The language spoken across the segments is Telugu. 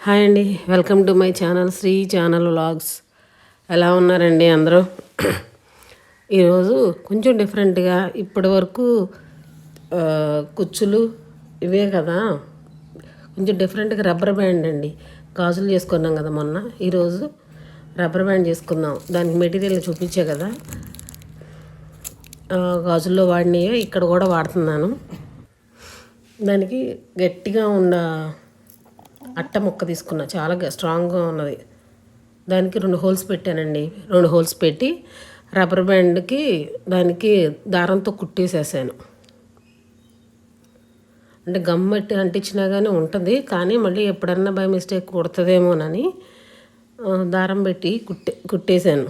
హాయ్ అండి, welcome to my channel Sri channel vlogs. ఎలా ఉన్నారండి అందరూ? ఈరోజు కొంచెం డిఫరెంట్గా, ఇప్పటి వరకు కుచ్చులు ఇవే కదా, కొంచెం డిఫరెంట్గా రబ్బర్ బ్యాండ్ అండి. గాజులు చేసుకున్నాం కదా మొన్న, ఈరోజు రబ్బర్ బ్యాండ్ చేసుకుందాం. దానికి మెటీరియల్ చూపించే కదా, గాజుల్లో వాడినవి ఇక్కడ కూడా వాడుతున్నాను. దానికి గట్టిగా ఉన్న అట్ట ముక్క తీసుకున్నా, చాలా స్ట్రాంగ్గా ఉన్నది. దానికి 2 హోల్స్ పెట్టానండి. 2 హోల్స్ పెట్టి రబ్బర్ బ్యాండ్కి దానికి దారంతో కుట్టేసేసాను. అంటే గమ్ పెట్టి అంటించినా కానీ ఉంటుంది, కానీ మళ్ళీ ఎప్పుడన్నా బై మిస్టేక్ కుడుతుందేమోనని దారం పెట్టి కుట్టేశాను.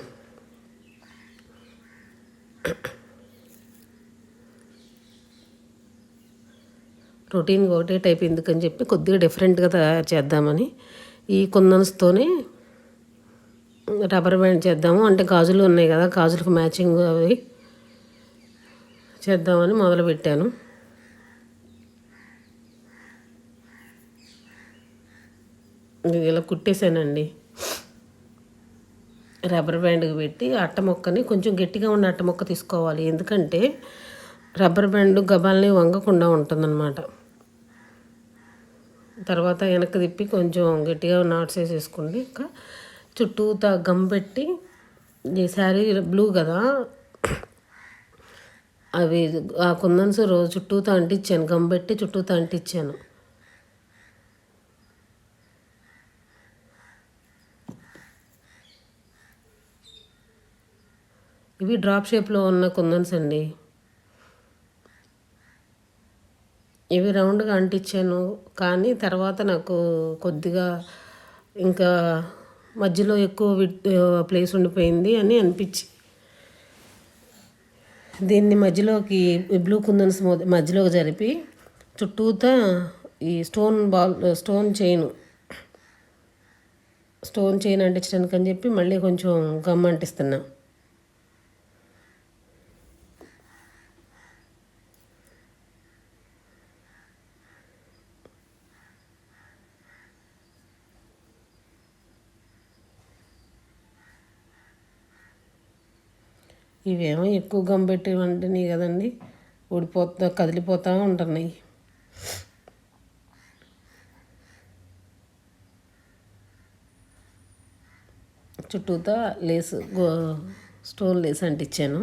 రొటీన్గా ఒకటే టైప్ ఎందుకని చెప్పి కొద్దిగా డిఫరెంట్గా తయారు చేద్దామని ఈ కుందన్స్తోనే రబ్బర్ బ్యాండ్ చేద్దాము. అంటే గాజులు ఉన్నాయి కదా, గాజులకు మ్యాచింగ్ అవి చేద్దామని మొదలుపెట్టాను. ఇలా కుట్టేశానండి. రబ్బర్ బ్యాండ్కి పెట్టి అట్ట మొక్కని కొంచెం గట్టిగా ఉన్న అట్ట మొక్క తీసుకోవాలి, ఎందుకంటే రబ్బర్ బ్యాండ్ గబాల్ని వంగకుండా ఉంటుందన్నమాట. తర్వాత వెనక్కి తిప్పి కొంచెం గట్టిగా నాట్స్ వేసేసుకోండి. ఇంకా చుట్టూతా గమ్ పెట్టి, ఈ శారీ బ్లూ కదా, అవి ఆ కుందన్స్ రోజు చుట్టూతా అంటించాను, గమ్ పెట్టి చుట్టూతా అంటించాను. ఇవి డ్రాప్ షేప్లో ఉన్న కుందన్స్ అండి. ఇవి రౌండ్గా అంటించాను, కానీ తర్వాత నాకు కొద్దిగా ఇంకా మధ్యలో ఎక్కువ ప్లేస్ ఉండిపోయింది అని అనిపించి దీన్ని మధ్యలోకి బ్లూ కుందన్స్ మధ్యలోకి జరిపి చుట్టూతా ఈ స్టోన్ చైన్ అంటించడానికి అని చెప్పి మళ్ళీ కొంచెం గమ్ అంటిస్తున్నా. ఇవేమో ఎక్కువ గమ్ పెట్టేవంటివి కదండి, కదిలిపోతూ ఉంటున్నాయి. చుట్టూతా స్టోన్ లేస్ అంటించాను.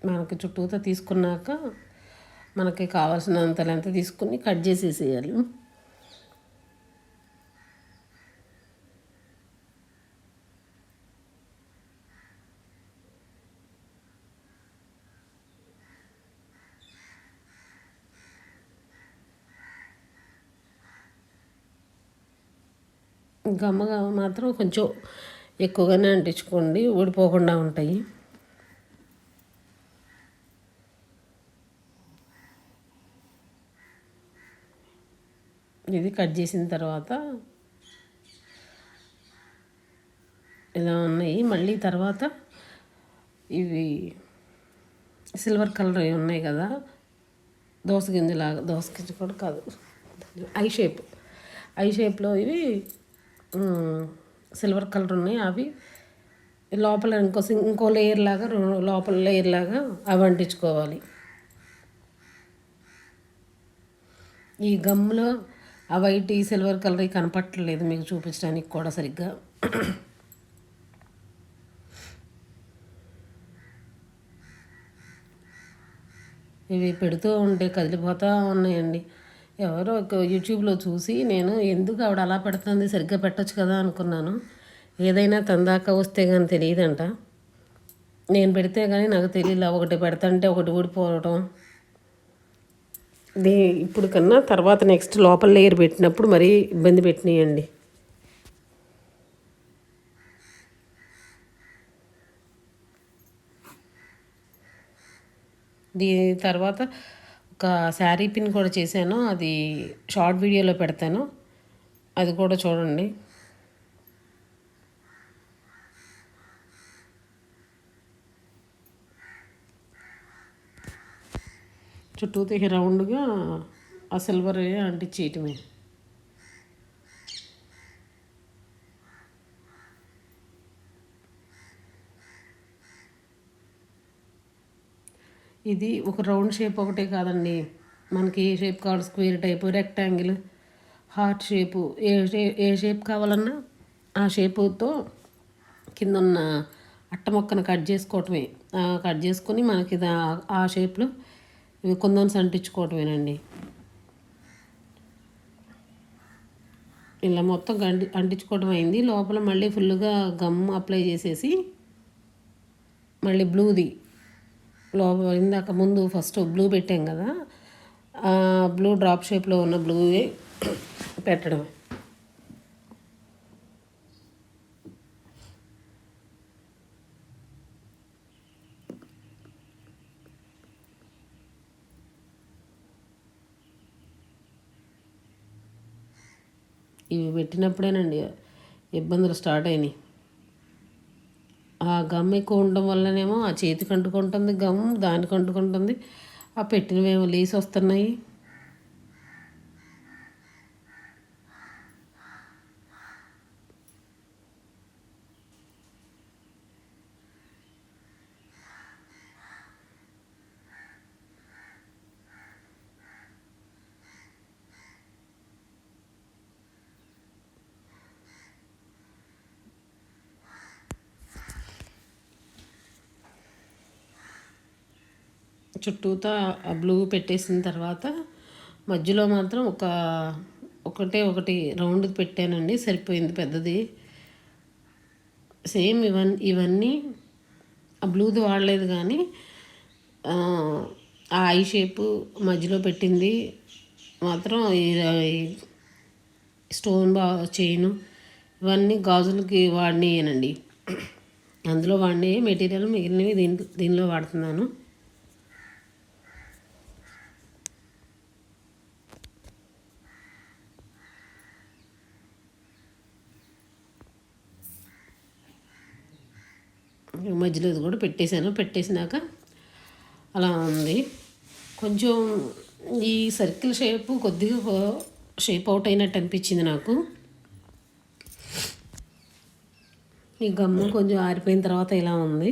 మనకి చుట్టూతా తీసుకున్నాక మనకి కావాల్సినంత లెంత్ తీసుకుని కట్ చేసేసేయాలి. గమ్మగా మాత్రం కొంచెం ఎక్కువగానే అంటించుకోండి, ఊడిపోకుండా ఉంటాయి. ఇది కట్ చేసిన తర్వాత ఇలా ఉన్నాయి. మళ్ళీ తర్వాత ఇవి సిల్వర్ కలర్ ఉన్నాయి కదా, దోస గింజ కూడా కాదు, ఐ షేప్లో ఇవి సిల్వర్ కలర్ ఉన్నాయి. అవి లోపల ఇంకో లేయర్ లాగా, లోపల లేయర్ లాగా అవి అంటించుకోవాలి. ఈ గమ్లో ఆ వైట్ ఈ సిల్వర్ కలర్ కనపట్టలేదు మీకు చూపించడానికి కూడా సరిగ్గా. ఇవి పెడుతూ ఉంటే కదిలిపోతూ ఉన్నాయండి. ఎవరో ఒక యూట్యూబ్లో చూసి నేను ఎందుకు ఆవిడ అలా పెడుతుంది, సరిగ్గా పెట్టచ్చు కదా అనుకున్నాను. ఏదైనా తందాక వస్తే కానీ తెలియదంట. నేను పెడితే కానీ నాకు తెలియదు, ఒకటి పెడతంటే ఒకటి ఊడిపోవడం. ఇప్పుడు కన్నా తర్వాత నెక్స్ట్ లోపల లేయర్ పెట్టినప్పుడు మరీ ఇబ్బంది పెట్టినాయండి. దీని తర్వాత ఒక శారీ పిన్ కూడా చేశాను, అది షార్ట్ వీడియోలో పెడతాను, అది కూడా చూడండి. చుట్టూతో రౌండ్గా ఆ సిల్వర్ అంటించేయటమే. ఇది ఒక రౌండ్ షేప్ ఒకటే కాదండి, మనకి ఏ షేప్ కావాలి, square type, rectangle, heart shape, ఏ షేప్ కావాలన్నా ఆ షేపుతో కింద ఉన్న అట్ట మొక్కను కట్ చేసుకోవటమే. కట్ చేసుకొని మనకి ఆ షేప్లో ఇవి కుందన్స్ అంటించుకోవటమేనండి. ఇలా మొత్తం అంటించుకోవడం అయింది. లోపల మళ్ళీ ఫుల్గా గమ్ అప్లై చేసేసి మళ్ళీ బ్లూది లోపల ఇందాక ముందు ఫస్ట్ బ్లూ పెట్టాం కదా, ఆ బ్లూ డ్రాప్ షేప్లో ఉన్న బ్లూ పెట్టడమే. ఇవి పెట్టినప్పుడేనండి ఇబ్బందులు స్టార్ట్ అయినాయి. ఆ గమ్ ఎక్కువ ఉండడం వల్లనేమో ఆ చేతికి అంటుకుంటుంది గమ్, దానికి అంటుకుంటుంది, ఆ పెట్టినవేమో లేసి వస్తున్నాయి. చుట్టూతా ఆ బ్లూ పెట్టేసిన తర్వాత మధ్యలో మాత్రం ఒకటి రౌండ్ పెట్టానండి, సరిపోయింది పెద్దది. సేమ్ ఇవన్నీ ఆ బ్లూది వాడలేదు, కానీ ఆ ఐ షేపు మధ్యలో పెట్టింది మాత్రం ఈ స్టోన్ చైను ఇవన్నీ గాజులకి వాడినాయేనండి. అందులో వాడిన మెటీరియల్ మిగిలినవి దీనిలో వాడుతున్నాను. మధ్యలో ఇది కూడా పెట్టేసినాక అలా ఉంది. కొంచెం ఈ సర్కిల్ షేపు కొద్దిగా షేప్ అవుట్ అయినట్టు అనిపించింది నాకు. ఈ గమ్ము కొంచెం ఆరిపోయిన తర్వాత ఇలా ఉంది.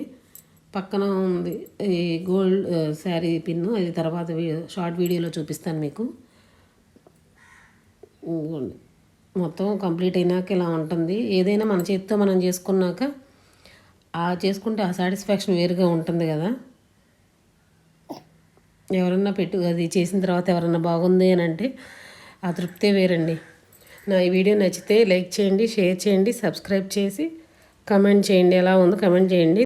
పక్కన ఉంది ఈ గోల్డ్ శారీ పిన్ను, అది తర్వాత షార్ట్ వీడియోలో చూపిస్తాను మీకు. మొత్తం కంప్లీట్ అయినాక ఇలా ఉంటుంది. ఏదైనా మన చేతితో మనం చేసుకున్నాక చేసుకుంటే ఆ సాటిస్ఫాక్షన్ వేరుగా ఉంటుంది కదా. ఎవరన్నా అది చేసిన తర్వాత ఎవరన్నా బాగుంది అని అంటే ఆ తృప్తే వేరండి. నా ఈ వీడియో నచ్చితే లైక్ చేయండి, షేర్ చేయండి, సబ్స్క్రైబ్ చేసి కమెంట్ చేయండి. ఎలా ఉందో కమెంట్ చేయండి.